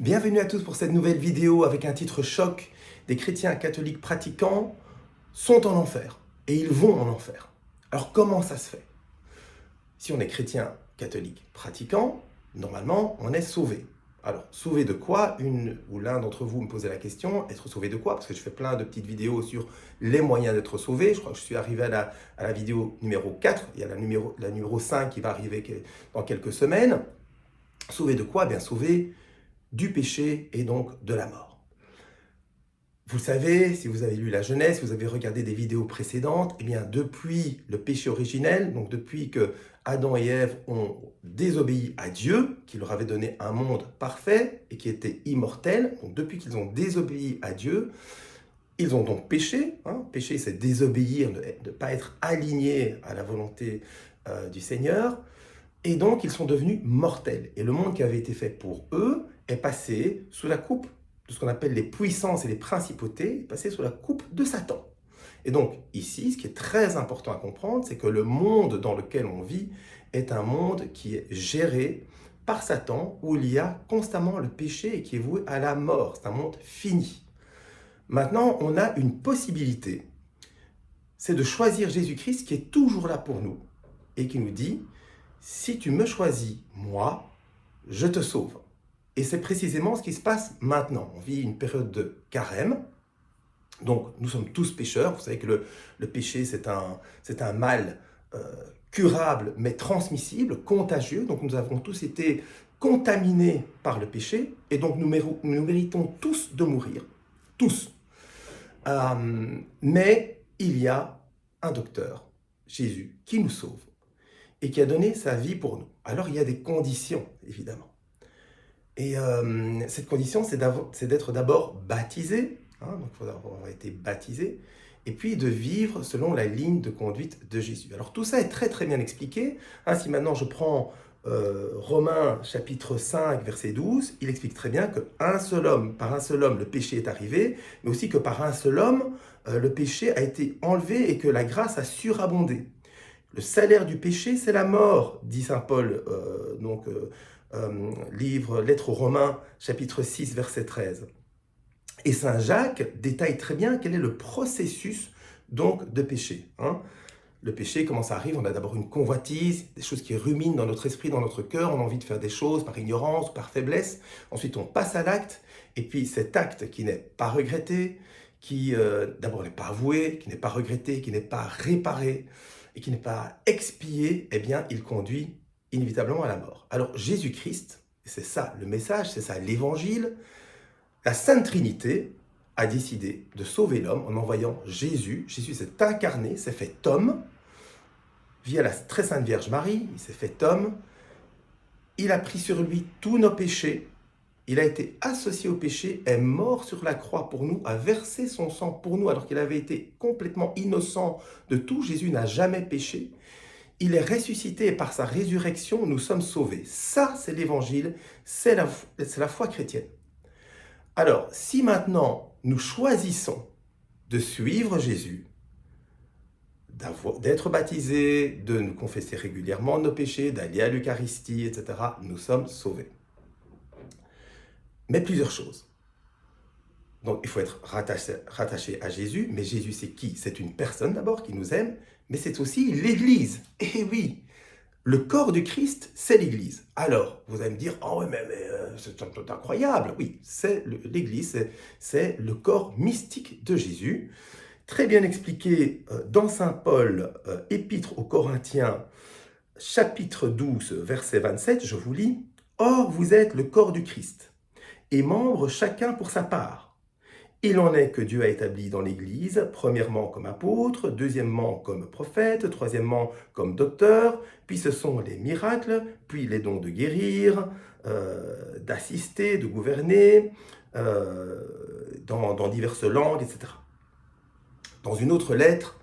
Bienvenue à tous pour cette nouvelle vidéo avec un titre choc. Des chrétiens catholiques pratiquants sont en enfer et ils vont en enfer. Alors comment ça se fait? Si on est chrétien catholique pratiquant, normalement on est sauvé. Alors sauvé de quoi? Une ou l'un d'entre vous me posait la question, être sauvé de quoi? Parce que je fais plein de petites vidéos sur les moyens d'être sauvé. Je crois que je suis arrivé à la vidéo numéro 4, il y a la numéro 5 qui va arriver dans quelques semaines. Sauvé de quoi? Bien sauvé du péché et donc de la mort. Vous savez, si vous avez lu la Genèse, si vous avez regardé des vidéos précédentes, eh bien depuis le péché originel, donc depuis que Adam et Ève ont désobéi à Dieu, qui leur avait donné un monde parfait et qui était immortel, donc depuis qu'ils ont désobéi à Dieu, ils ont donc péché. Péché, c'est désobéir, ne pas être aligné à la volonté du Seigneur. Et donc, ils sont devenus mortels. Et le monde qui avait été fait pour eux est passé sous la coupe de ce qu'on appelle les puissances et les principautés, est passé sous la coupe de Satan. Et donc, ici, ce qui est très important à comprendre, c'est que le monde dans lequel on vit est un monde qui est géré par Satan, où il y a constamment le péché et qui est voué à la mort. C'est un monde fini. Maintenant, on a une possibilité. C'est de choisir Jésus-Christ qui est toujours là pour nous et qui nous dit: si tu me choisis, moi, je te sauve. Et c'est précisément ce qui se passe maintenant. On vit une période de carême. Donc, nous sommes tous pécheurs. Vous savez que le péché, c'est un mal curable, mais transmissible, contagieux. Donc, nous avons tous été contaminés par le péché. Et donc, nous méritons tous de mourir. Tous. Mais il y a un docteur, Jésus, qui nous sauve et qui a donné sa vie pour nous. Alors il y a des conditions, évidemment. Et cette condition, c'est d'être d'abord baptisé, donc il faut avoir été baptisé, et puis de vivre selon la ligne de conduite de Jésus. Alors tout ça est très très bien expliqué. Si maintenant je prends Romains chapitre 5, verset 12, il explique très bien que par un seul homme, le péché est arrivé, mais aussi que par un seul homme, le péché a été enlevé et que la grâce a surabondé. Le salaire du péché, c'est la mort, dit saint Paul, lettre aux Romains, chapitre 6, verset 13. Et saint Jacques détaille très bien quel est le processus donc de péché. Le péché, comment ça arrive? On a d'abord une convoitise, des choses qui ruminent dans notre esprit, dans notre cœur, on a envie de faire des choses par ignorance ou par faiblesse. Ensuite, on passe à l'acte, et puis cet acte qui n'est pas regretté, qui d'abord n'est pas avoué, qui n'est pas regretté, qui n'est pas réparé, et qui n'est pas expié, eh bien, il conduit inévitablement à la mort. Alors, Jésus-Christ, c'est ça le message, c'est ça l'évangile, la Sainte Trinité a décidé de sauver l'homme en envoyant Jésus. Jésus s'est incarné, s'est fait homme, via la très sainte Vierge Marie, il s'est fait homme, il a pris sur lui tous nos péchés, il a été associé au péché, est mort sur la croix pour nous, a versé son sang pour nous alors qu'il avait été complètement innocent de tout. Jésus n'a jamais péché. Il est ressuscité et par sa résurrection, nous sommes sauvés. Ça, c'est l'évangile, c'est la foi chrétienne. Alors, si maintenant nous choisissons de suivre Jésus, d'être baptisés, de nous confesser régulièrement nos péchés, d'aller à l'Eucharistie, etc., nous sommes sauvés. Mais plusieurs choses. Donc, il faut être rattaché à Jésus. Mais Jésus, c'est qui? C'est une personne d'abord qui nous aime, mais c'est aussi l'Église. Et oui, le corps du Christ, c'est l'Église. Alors, vous allez me dire, oh mais c'est incroyable. Oui, c'est l'Église, c'est le corps mystique de Jésus. Très bien expliqué dans saint Paul, épître aux Corinthiens, chapitre 12, verset 27, je vous lis. Or, vous êtes le corps du Christ, et membres chacun pour sa part. Il en est que Dieu a établi dans l'Église, premièrement comme apôtre, deuxièmement comme prophète, troisièmement comme docteur, puis ce sont les miracles, puis les dons de guérir, d'assister, de gouverner, dans diverses langues, etc. Dans une autre lettre,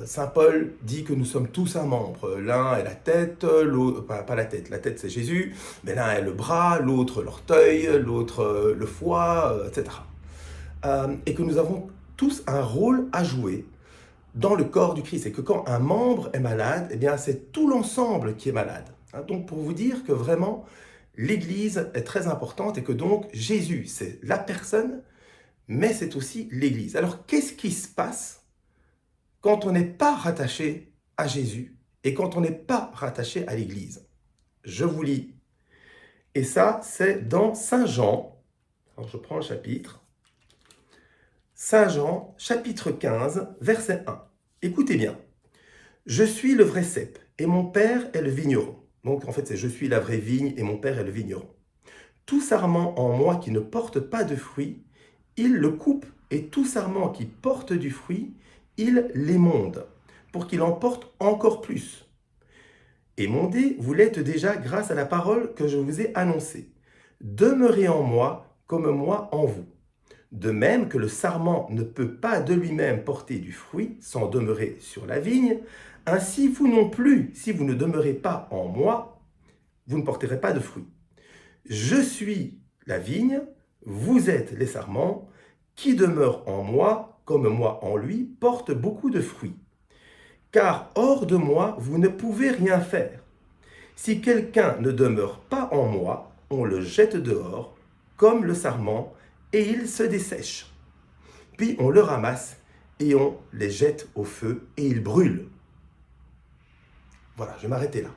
saint Paul dit que nous sommes tous un membre. L'un est la tête, l'autre, pas la tête c'est Jésus, mais l'un est le bras, l'autre l'orteil, l'autre le foie, etc. Et que nous avons tous un rôle à jouer dans le corps du Christ. Et que quand un membre est malade, eh bien c'est tout l'ensemble qui est malade. Donc pour vous dire que vraiment, l'Église est très importante et que donc Jésus, c'est la personne, mais c'est aussi l'Église. Alors, qu'est-ce qui se passe quand on n'est pas rattaché à Jésus et quand on n'est pas rattaché à l'Église? Je vous lis. Et ça, c'est dans Saint Jean. Alors, je prends le chapitre. Saint Jean, chapitre 15, verset 1. Écoutez bien. Je suis le vrai cep et mon père est le vigneron. Donc, en fait, c'est je suis la vraie vigne et mon père est le vigneron. Tout sarment en moi qui ne porte pas de fruit, il le coupe, et tout sarment qui porte du fruit, il l'émonde, pour qu'il en porte encore plus. Émondé, vous l'êtes déjà grâce à la parole que je vous ai annoncée. Demeurez en moi comme moi en vous. De même que le sarment ne peut pas de lui-même porter du fruit sans demeurer sur la vigne, ainsi vous non plus, si vous ne demeurez pas en moi, vous ne porterez pas de fruit. Je suis la vigne, vous êtes les sarments, qui demeure en moi, comme moi en lui, porte beaucoup de fruits. Car hors de moi, vous ne pouvez rien faire. Si quelqu'un ne demeure pas en moi, on le jette dehors, comme le sarment, et il se dessèche. Puis on le ramasse et on les jette au feu et ils brûlent. Voilà, je vais m'arrêter là.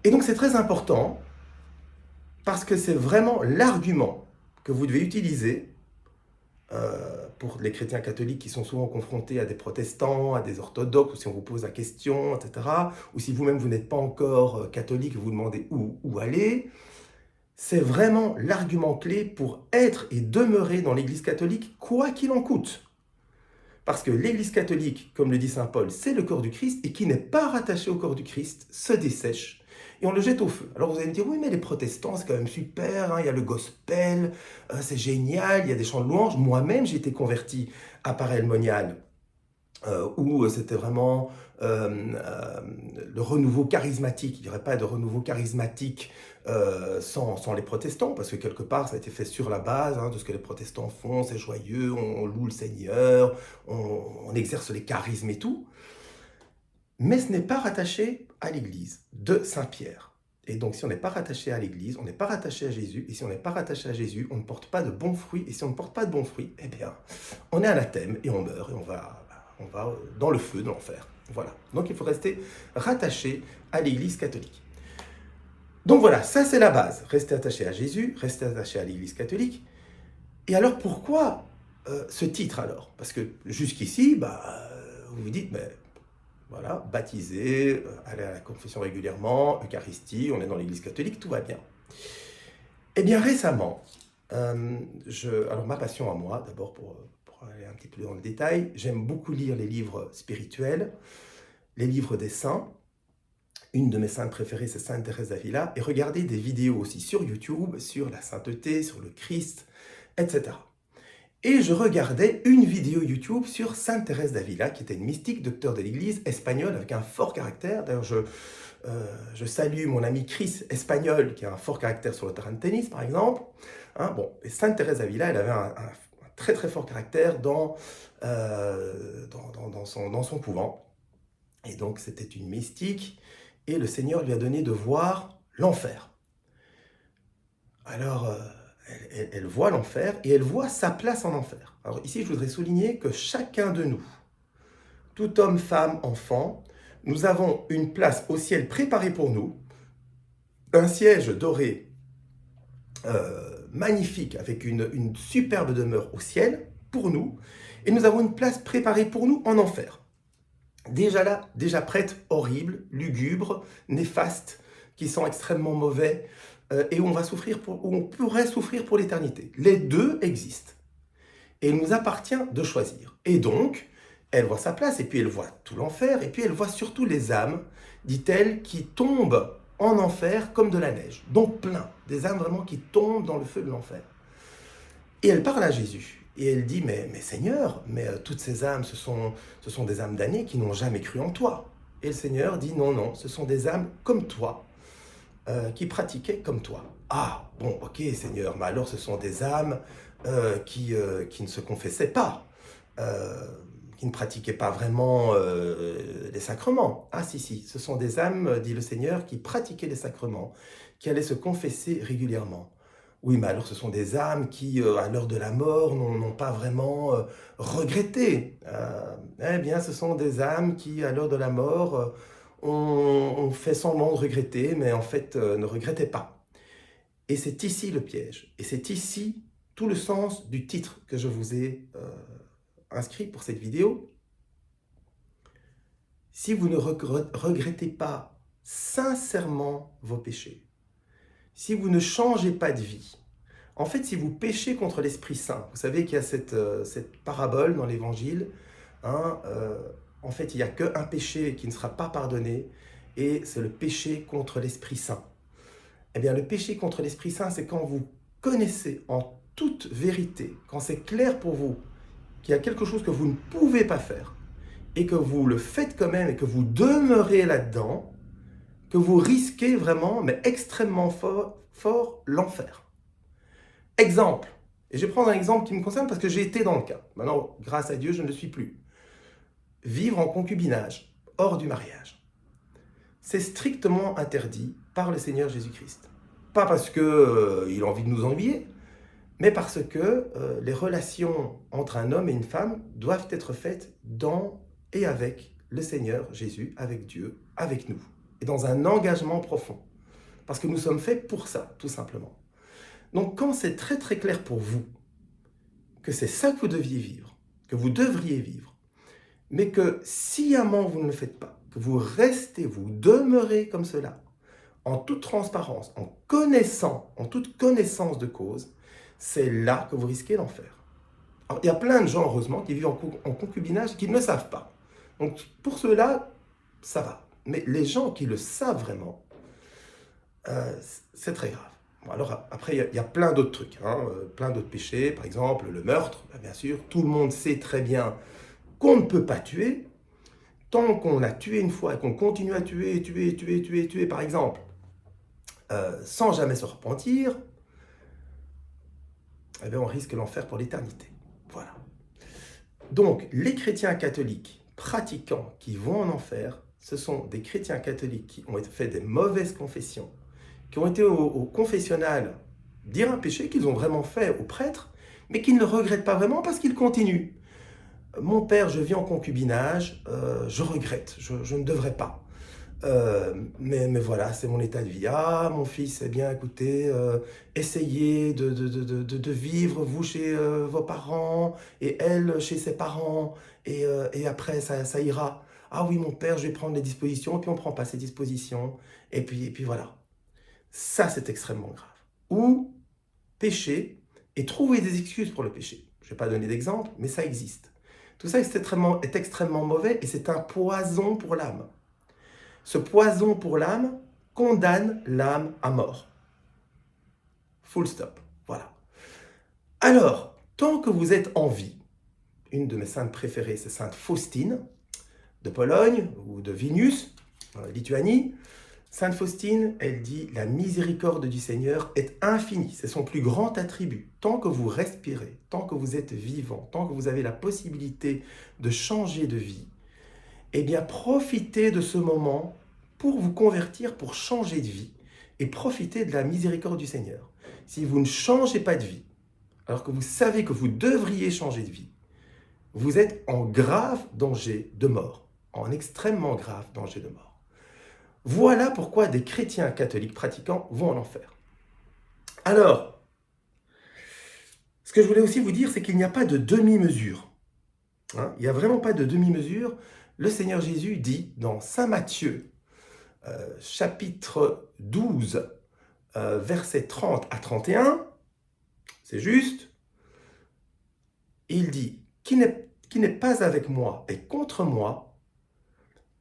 Et donc c'est très important parce que c'est vraiment l'argument que vous devez utiliser pour les chrétiens catholiques qui sont souvent confrontés à des protestants, à des orthodoxes, ou si on vous pose la question, etc., ou si vous-même vous n'êtes pas encore catholique et vous demandez où aller, c'est vraiment l'argument clé pour être et demeurer dans l'Église catholique, quoi qu'il en coûte. Parce que l'Église catholique, comme le dit saint Paul, c'est le corps du Christ, et qui n'est pas rattaché au corps du Christ se dessèche, et on le jette au feu. Alors vous allez me dire, oui, mais les protestants, c'est quand même super, hein, il y a le gospel, c'est génial, il y a des chants de louange. Moi-même, j'ai été converti à Paray-le-Monial, où c'était vraiment le renouveau charismatique. Il n'y aurait pas de renouveau charismatique sans les protestants, parce que quelque part, ça a été fait sur la base de ce que les protestants font, c'est joyeux, on loue le Seigneur, on exerce les charismes et tout. Mais ce n'est pas rattaché à l'Église de Saint-Pierre. Et donc, si on n'est pas rattaché à l'Église, on n'est pas rattaché à Jésus. Et si on n'est pas rattaché à Jésus, on ne porte pas de bons fruits. Et si on ne porte pas de bons fruits, eh bien, on est anathème et on meurt et on va dans le feu de l'enfer. Voilà. Donc, il faut rester rattaché à l'Église catholique. Donc voilà, ça c'est la base. Rester attaché à Jésus, rester attaché à l'Église catholique. Et alors, pourquoi ce titre alors? Parce que jusqu'ici, vous vous dites, mais... Voilà, baptisé, aller à la confession régulièrement, Eucharistie, on est dans l'Église catholique, tout va bien. Eh bien récemment, alors ma passion à moi, d'abord pour aller un petit peu dans le détail, j'aime beaucoup lire les livres spirituels, les livres des saints. Une de mes saintes préférées, c'est Sainte Thérèse d'Avila, et regarder des vidéos aussi sur YouTube, sur la sainteté, sur le Christ, etc. Et je regardais une vidéo YouTube sur Sainte Thérèse d'Avila, qui était une mystique, docteur de l'Église, espagnole, avec un fort caractère. D'ailleurs, je salue mon ami Chris, espagnol, qui a un fort caractère sur le terrain de tennis, par exemple. Et Sainte Thérèse d'Avila, elle avait un très très fort caractère dans son couvent. Et donc, c'était une mystique, et le Seigneur lui a donné de voir l'enfer. Alors... Elle voit l'enfer et elle voit sa place en enfer. Alors ici, je voudrais souligner que chacun de nous, tout homme, femme, enfant, nous avons une place au ciel préparée pour nous, un siège doré magnifique avec une superbe demeure au ciel pour nous, et nous avons une place préparée pour nous en enfer. Déjà là, déjà prête, horrible, lugubre, néfaste, qui sent extrêmement mauvais, et où on pourrait souffrir pour l'éternité. Les deux existent. Et il nous appartient de choisir. Et donc, elle voit sa place, et puis elle voit tout l'enfer, et puis elle voit surtout les âmes, dit-elle, qui tombent en enfer comme de la neige. Donc plein, des âmes vraiment qui tombent dans le feu de l'enfer. Et elle parle à Jésus, et elle dit, mais Seigneur, toutes ces âmes, ce sont des âmes damnées qui n'ont jamais cru en toi. Et le Seigneur dit, non, ce sont des âmes comme toi, qui pratiquaient comme toi. Ah, bon, ok Seigneur, mais alors ce sont des âmes qui ne se confessaient pas, qui ne pratiquaient pas vraiment les sacrements. Ah si, ce sont des âmes, dit le Seigneur, qui pratiquaient les sacrements, qui allaient se confesser régulièrement. Oui, mais alors ce sont des âmes qui, à l'heure de la mort, n'ont pas vraiment regretté. Eh bien, ce sont des âmes qui, à l'heure de la mort, ont fait semblant de regretter, mais en fait ne regrettaient pas. Et c'est ici le piège. Et c'est ici tout le sens du titre que je vous ai inscrit pour cette vidéo. Si vous ne regrettez pas sincèrement vos péchés, si vous ne changez pas de vie, en fait, si vous péchez contre l'Esprit Saint, vous savez qu'il y a cette parabole dans l'Évangile, hein, en fait, il n'y a qu'un péché qui ne sera pas pardonné, et c'est le péché contre l'Esprit Saint. Eh bien, le péché contre l'Esprit Saint, c'est quand vous connaissez en toute vérité, quand c'est clair pour vous qu'il y a quelque chose que vous ne pouvez pas faire, et que vous le faites quand même, et que vous demeurez là-dedans, que vous risquez vraiment, mais extrêmement fort, l'enfer. Exemple, et je vais prendre un exemple qui me concerne parce que j'ai été dans le cas. Maintenant, grâce à Dieu, je ne le suis plus. Vivre en concubinage, hors du mariage. C'est strictement interdit par le Seigneur Jésus-Christ. Pas parce qu'il a envie de nous ennuyer, mais parce que les relations entre un homme et une femme doivent être faites dans et avec le Seigneur Jésus, avec Dieu, avec nous, et dans un engagement profond. Parce que nous sommes faits pour ça, tout simplement. Donc quand c'est très très clair pour vous que c'est ça que vous deviez vivre, que vous devriez vivre, mais que sciemment vous ne le faites pas, que vous restez, vous demeurez comme cela, en toute transparence, en toute connaissance de cause, c'est là que vous risquez l'enfer. Alors, il y a plein de gens, heureusement, qui vivent en concubinage et qui ne le savent pas. Donc pour ceux-là, ça va. Mais les gens qui le savent vraiment, c'est très grave. Bon, alors après, il y a plein d'autres trucs, hein, plein d'autres péchés, par exemple le meurtre, bien sûr, tout le monde sait très bien qu'on ne peut pas tuer, tant qu'on a tué une fois et qu'on continue à tuer, par exemple, sans jamais se repentir, eh bien, on risque l'enfer pour l'éternité. Voilà. Donc, les chrétiens catholiques pratiquants qui vont en enfer, ce sont des chrétiens catholiques qui ont fait des mauvaises confessions, qui ont été au confessionnal dire un péché qu'ils ont vraiment fait au prêtre, mais qui ne le regrettent pas vraiment parce qu'ils continuent. Mon père, je vis en concubinage, je regrette, je ne devrais pas. Mais voilà, c'est mon état de vie. Ah, mon fils, eh bien, écoutez, essayez de vivre, vous, chez vos parents, et elle, chez ses parents, et après, ça ira. Ah oui, mon père, je vais prendre les dispositions, et puis on ne prend pas ces dispositions, et puis voilà. Ça, c'est extrêmement grave. Ou pécher et trouver des excuses pour le péché. Je ne vais pas donner d'exemple, mais ça existe. Tout ça est extrêmement mauvais et c'est un poison pour l'âme. Ce poison pour l'âme condamne l'âme à mort. Full stop. Voilà. Alors, tant que vous êtes en vie, une de mes saintes préférées, c'est Sainte Faustine de Pologne ou de Vilnius, en Lituanie. Sainte Faustine, elle dit « La miséricorde du Seigneur est infinie ». C'est son plus grand attribut. Tant que vous respirez, tant que vous êtes vivant, tant que vous avez la possibilité de changer de vie, eh bien, profitez de ce moment pour vous convertir, pour changer de vie et profitez de la miséricorde du Seigneur. Si vous ne changez pas de vie, alors que vous savez que vous devriez changer de vie, vous êtes en grave danger de mort, en extrêmement grave danger de mort. Voilà pourquoi des chrétiens catholiques pratiquants vont en enfer. Alors, ce que je voulais aussi vous dire, c'est qu'il n'y a pas de demi-mesure. Hein, il n'y a vraiment pas de demi-mesure. Le Seigneur Jésus dit dans Saint Matthieu, chapitre 12, versets 30 à 31, c'est juste, il dit « Qui n'est pas avec moi est contre moi,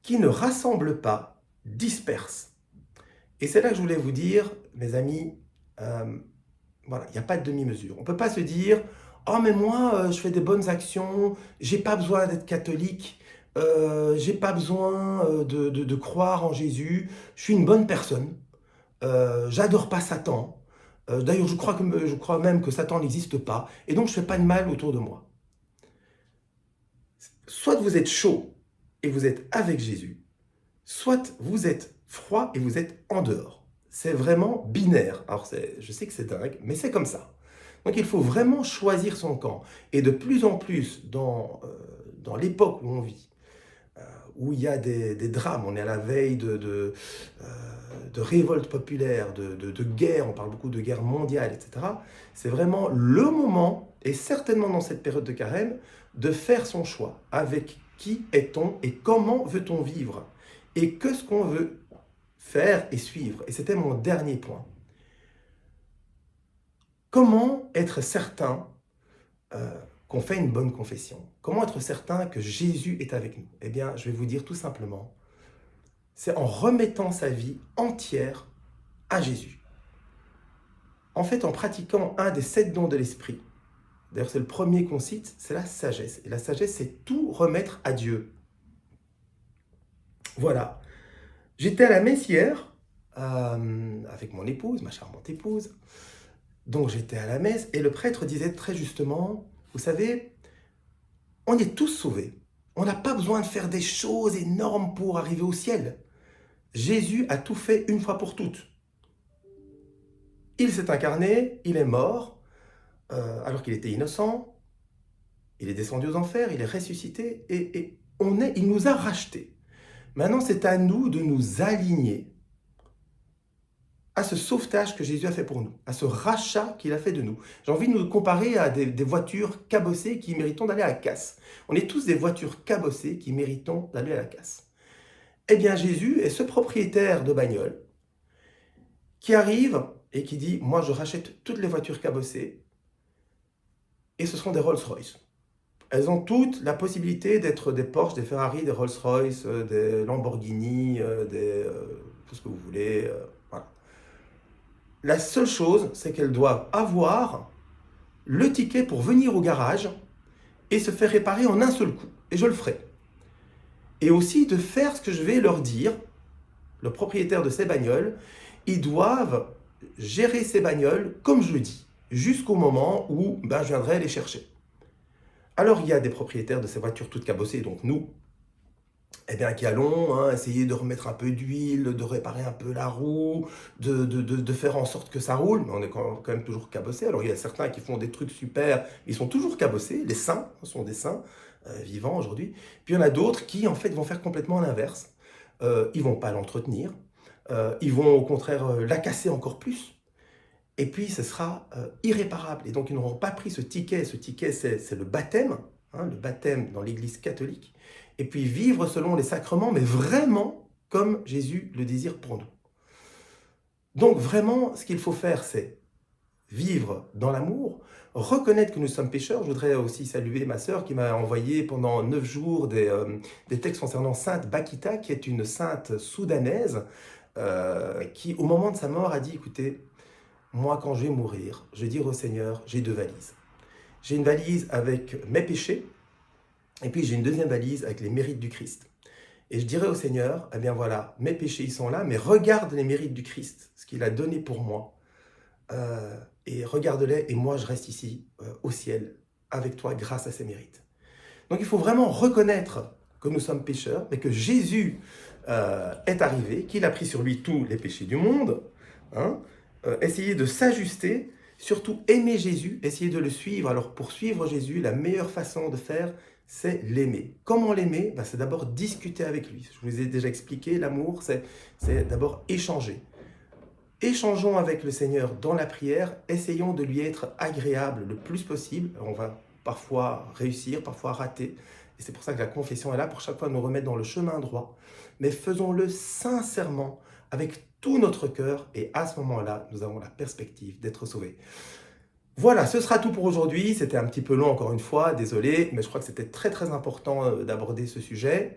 qui ne rassemble pas disperse. » Et c'est là que je voulais vous dire, mes amis, voilà, il n'y a pas de demi-mesure. On ne peut pas se dire « Oh, mais moi, je fais des bonnes actions, j'ai pas besoin d'être catholique, j'ai pas besoin de croire en Jésus, je suis une bonne personne, j'adore pas Satan, d'ailleurs je crois même que Satan n'existe pas, et donc je fais pas de mal autour de moi. » Soit vous êtes chaud et vous êtes avec Jésus, soit vous êtes froid et vous êtes en dehors. c'est vraiment binaire. Alors, je sais que c'est dingue, mais c'est comme ça. Donc, il faut vraiment choisir son camp. Et de plus en plus, dans l'époque où on vit, euh, où il y a des drames, on est à la veille de révoltes populaires, de guerres, on parle beaucoup de guerre mondiale, etc. C'est vraiment le moment, et certainement dans cette période de carême, de faire son choix. Avec qui est-on et comment veut-on vivre? Et qu'est-ce qu'on veut faire et suivre? Et c'était mon dernier point. Comment être certain euh, qu'on fait une bonne confession? Comment être certain que Jésus est avec nous? Eh bien, je vais vous dire tout simplement, c'est en remettant sa vie entière à Jésus. En fait, en pratiquant un des 7 dons de l'Esprit, d'ailleurs c'est le premier qu'on cite, c'est la sagesse. Et la sagesse, c'est tout remettre à Dieu. Voilà. J'étais à la messe hier, avec mon épouse, ma charmante épouse. Donc j'étais à la messe et le prêtre disait très justement, vous savez, on est tous sauvés. On n'a pas besoin de faire des choses énormes pour arriver au ciel. Jésus a tout fait une fois pour toutes. Il s'est incarné, il est mort, alors qu'il était innocent, il est descendu aux enfers, il est ressuscité, et il nous a rachetés. Maintenant, c'est à nous de nous aligner à ce sauvetage que Jésus a fait pour nous, à ce rachat qu'il a fait de nous. J'ai envie de nous comparer à des voitures cabossées qui méritons d'aller à la casse. On est tous des voitures cabossées qui méritons d'aller à la casse. Eh bien, Jésus est ce propriétaire de bagnole qui arrive et qui dit « Moi, je rachète toutes les voitures cabossées et ce sont des Rolls-Royce. » Elles ont toutes la possibilité d'être des Porsche, des Ferrari, des Rolls-Royce, des Lamborghini, tout ce que vous voulez. Voilà. La seule chose, c'est qu'elles doivent avoir le ticket pour venir au garage et se faire réparer en un seul coup. Et je le ferai. Et aussi de faire ce que je vais leur dire, le propriétaire de ces bagnoles, ils doivent gérer ces bagnoles comme je le dis, jusqu'au moment où je viendrai les chercher. Alors, il y a des propriétaires de ces voitures toutes cabossées, donc nous, qui allons essayer de remettre un peu d'huile, de réparer un peu la roue, de faire en sorte que ça roule, mais on est quand même toujours cabossé. Alors, il y a certains qui font des trucs super, ils sont toujours cabossés, les saints sont des saints vivants aujourd'hui. Puis, il y en a d'autres qui, en fait, vont faire complètement l'inverse. Ils vont pas l'entretenir, ils vont au contraire la casser encore plus. Et puis, ce sera irréparable. Et donc, ils n'auront pas pris ce ticket. Ce ticket, c'est le baptême dans l'Église catholique. Et puis, vivre selon les sacrements, mais vraiment comme Jésus le désire pour nous. Donc, vraiment, ce qu'il faut faire, c'est vivre dans l'amour, reconnaître que nous sommes pécheurs. Je voudrais aussi saluer ma sœur qui m'a envoyé pendant 9 jours des textes concernant Sainte Bakita, qui est une sainte soudanaise, qui, au moment de sa mort, a dit, écoutez, moi, quand je vais mourir, je vais dire au Seigneur, j'ai 2 valises. J'ai une valise avec mes péchés, et puis j'ai une deuxième valise avec les mérites du Christ. Et je dirai au Seigneur, eh bien voilà, mes péchés, ils sont là, mais regarde les mérites du Christ, ce qu'il a donné pour moi. Et regarde-les, et moi, je reste ici, au ciel, avec toi, grâce à ces mérites. Donc il faut vraiment reconnaître que nous sommes pécheurs, mais que Jésus est arrivé, qu'il a pris sur lui tous les péchés du monde, essayer de s'ajuster, surtout aimer Jésus, essayer de le suivre. Alors pour suivre Jésus, la meilleure façon de faire, c'est l'aimer. Comment l'aimer? C'est d'abord discuter avec lui. Je vous ai déjà expliqué, l'amour, c'est d'abord échanger. Échangeons avec le Seigneur dans la prière, essayons de lui être agréable le plus possible. On va parfois réussir, parfois rater. Et c'est pour ça que la confession est là, pour chaque fois nous remettre dans le chemin droit. Mais faisons-le sincèrement, avec tout notre cœur, et à ce moment-là, nous avons la perspective d'être sauvés. Voilà, ce sera tout pour aujourd'hui. C'était un petit peu long encore une fois, désolé, mais je crois que c'était très très important d'aborder ce sujet.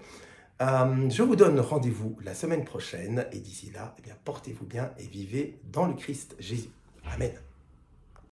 Je vous donne rendez-vous la semaine prochaine, et d'ici là, portez-vous bien et vivez dans le Christ Jésus. Amen.